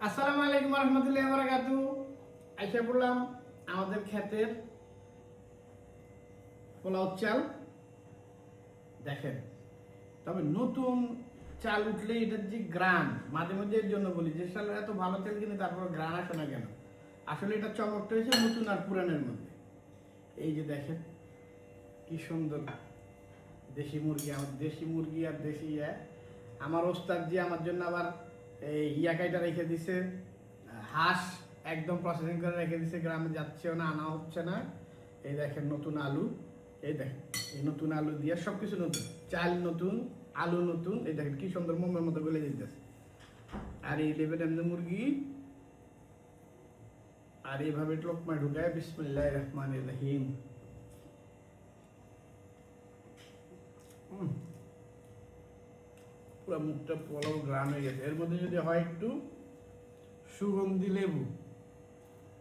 আসসালামু আলাইকুম রহমতুল্লাহি ওয়া বারাকাতুহু। আইসা বললাম আমাদের ক্ষেতের পোলাও চাল দেখেন। তবে নতুন চাল উঠলে এটার যে গ্রান, মাঝে মধ্যে এর জন্য বলি যে সাল এত ভালো তেল কিনে তারপর গ্রান আসে না কেন। আসলে এটা চমকটা হয়েছে নতুন আর পুরানের মধ্যে। এই যে দেখেন কি সুন্দর দেশি মুরগি, আমার দেশি মুরগি আর দেশি আমার ওস্তাদ জি আমার জন্য আবার এই ইয়াকাইটা রেখে দিছে, হাঁস একদম প্রসেসিং করে রেখে দিছে, গ্রামে যাচ্ছেও না, আনা হচ্ছে না। এই দেখেন নতুন আলু, এই দেখেন এই নতুন আলু দিয়ে সব কিছু নতুন, চাল নতুন, আলু নতুন। এই দেখেন কি সুন্দর মোমের মতো গলে যেতেছে। আর এই লেবেন মুরগি, আর এইভাবে লোকমা ঢুকায় বিসমিল্লাহির রহমানির রহিম। পুরো মুখটা পোলাও গ্রান হয়ে গেছে। এর মধ্যে যদি হয় একটু সুগন্ধি লেবু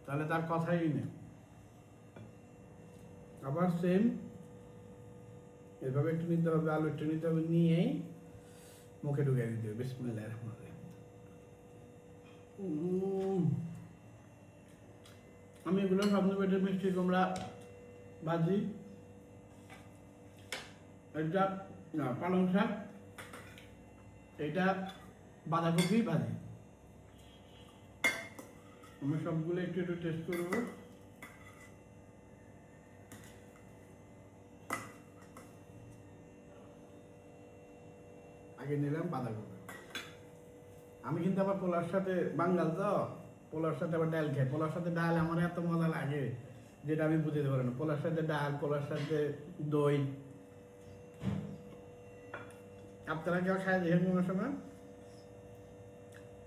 তাহলে তার কথাই নেই। আবার সেম এভাবে একটু নিতে হবে, আলু একটু নিতে হবে, নিয়েই মুখে ঢুকিয়ে দিতে হবে বিসমিল্লাহির রহমানির রহিম। আমি এগুলো সামনে পেটে মিষ্টি কুমড়া ভাজি, এটা পালং শাক, এটা বাঁধাকপি ভাজি, আমি সবগুলো একটু একটু টেস্ট করবো। আগে নিলাম বাঁধাকপি। আমি কিন্তু আবার পোলার সাথে বাঙ্গাল তো, পোলার সাথে আবার ডাল খাই। পোলার সাথে ডাল আমার এত মজা লাগে যেটা আমি বুঝতে পারি না। পোলার সাথে ডাল, পোলার সাথে দই। আপনারা কেউ খায় দেখেন কোনো সময়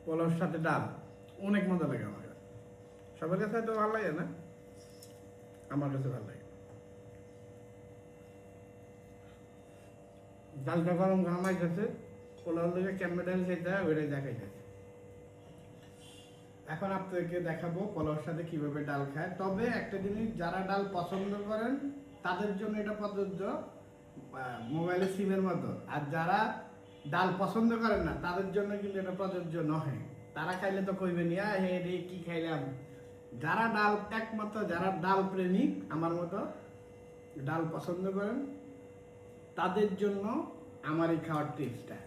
পোলার সাথে ডাল, অনেক মজা লাগে আমার কাছে। সবার কাছে তো ভালো লাগে না, আমার কাছে ভালো লাগে। ডালটা গরম ঘামাই গেছে, পোলার লেগে কেমন ডাল খেতে হয় ওইটাই দেখাইতেছে। এখন আপনাদেরকে দেখাবো পোলাওর সাথে কিভাবে ডাল খায়। তবে একটা জিনিস, যারা ডাল পছন্দ করেন তাদের জন্য এটা প্রযোজ্য, মোবাইলের সিমের মতো। আর যারা ডাল পছন্দ করেন না তাদের জন্য কিন্তু এটা প্রযোজ্য নয়। তারা খাইলে তো কইবেন হে রে কি খাইলাম। যারা ডাল একমাত্র, যারা ডাল প্রেমিক আমার মতো, ডাল পছন্দ করেন তাদের জন্য আমার এই খাওয়ার টিপসটা।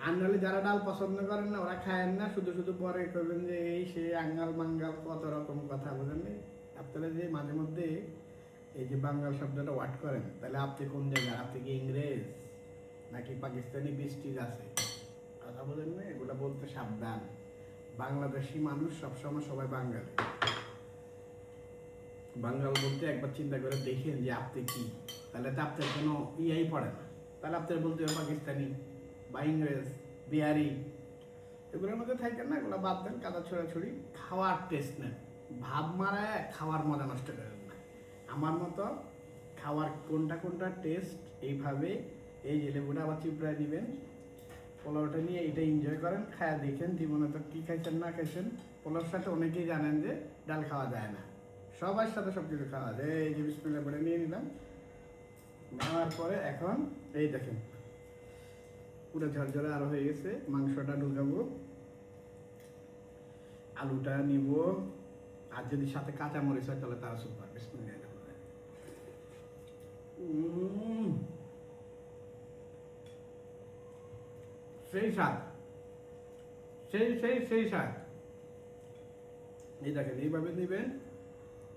আর নাহলে যারা ডাল পছন্দ করেন না ওরা খায়েন না, শুধু শুধু পরে করবেন যে এই সে আঙ্গাল মাঙ্গাল কত রকম কথা, বুঝেন। আপনারা যে মাঝে মধ্যে এই যে বাঙ্গাল শব্দটা ওয়াট করেন, তাহলে আপনি কোন জায়গায়? আপনি কি ইংরেজ নাকি পাকিস্তানি বৃষ্টির আছে? কথা বলেন না, এগুলো বলতে সাবধান। বাংলাদেশি মানুষ সবসময় সবাই বাঙালি। বাঙ্গাল বলতে একবার চিন্তা করে দেখেন যে আপনি কি, তাহলে তো আপনার কোনো ইয়াই পড়ে না। তাহলে আপনার বলতে হবে পাকিস্তানি বা ইংরেজ, বিহারি, এগুলোর মধ্যে থাকেন না, এগুলো বাদ দেন, কাদা ছোড়াছুড়ি। খাওয়ার টেস্ট নেন, ভাব মারায় খাওয়ার মজা নষ্ট করেন না। আমার মতো খাওয়ার কোনটা কোনটা টেস্ট এইভাবে, এই যে লেবুটা আবার চিপড়ায় দিবেন, পোলাওটা নিয়ে এটা এনজয় করেন, খায়া দেখেন জীবনে তো কী খাইছেন না খাইছেন। পোলাওর সাথে অনেকেই জানেন যে ডাল খাওয়া যায় না, সবার সাথে সব কিছু খাওয়া যায়। এই যে বিসমিল্লাহ করে নিয়ে নিলাম, নেওয়ার পরে এখন এই দেখেন পুরো ঝরঝরে আরো হয়ে গেছে। মাংসটা ঢুকাবো, আলুটা নিব, আর যদি সাথে কাঁচা মরিচ হয় তাহলে তারা সুপার। বিসমিল্লাহ। সেই স্বাদ, সেই স্বাদ। এই দেখেন এইভাবে নিবেন,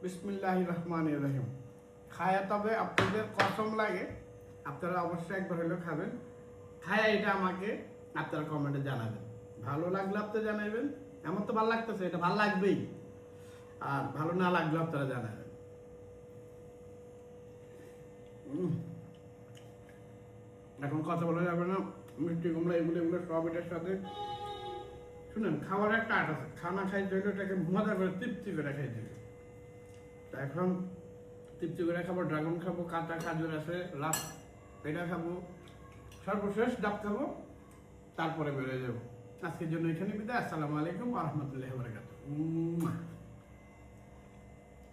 বিসমিল্লাহির রহমানির রহিম। খায়া তবে আপনাদের কসম লাগে, আপনারা অবশ্যই একবার হলেও খাবেন। খায়া এটা আমাকে আপনারা কমেন্টে জানাবেন। ভালো লাগলে আপনি জানাবেন, এমন তো ভালো লাগতেছে, এটা ভালো লাগবেই। আর ভালো না লাগলে আপনারা জানাবেন। এখন কথা বলা যাবে না, মিষ্টি কুমড়া এগুলো এগুলো সব এটার সাথে। শুনেন, খাওয়ার একটা আর্ট আছে, খানা খাইতে হলে এটাকে মজা করে তৃপ্তি করে খাইতে হবে। এখন তৃপ্তি করে খাবো, ড্রাগন খাবো, কাঁচা খাজুর আছে, লাভ এটা খাবো, সর্বশেষ ডাব খাবো, তারপরে বেরোয় যাবো। আজকের জন্য এখানে বিদায়। আসসালামু আলাইকুম ওয়া রাহমাতুল্লাহি ওয়া বারাকাতুহু।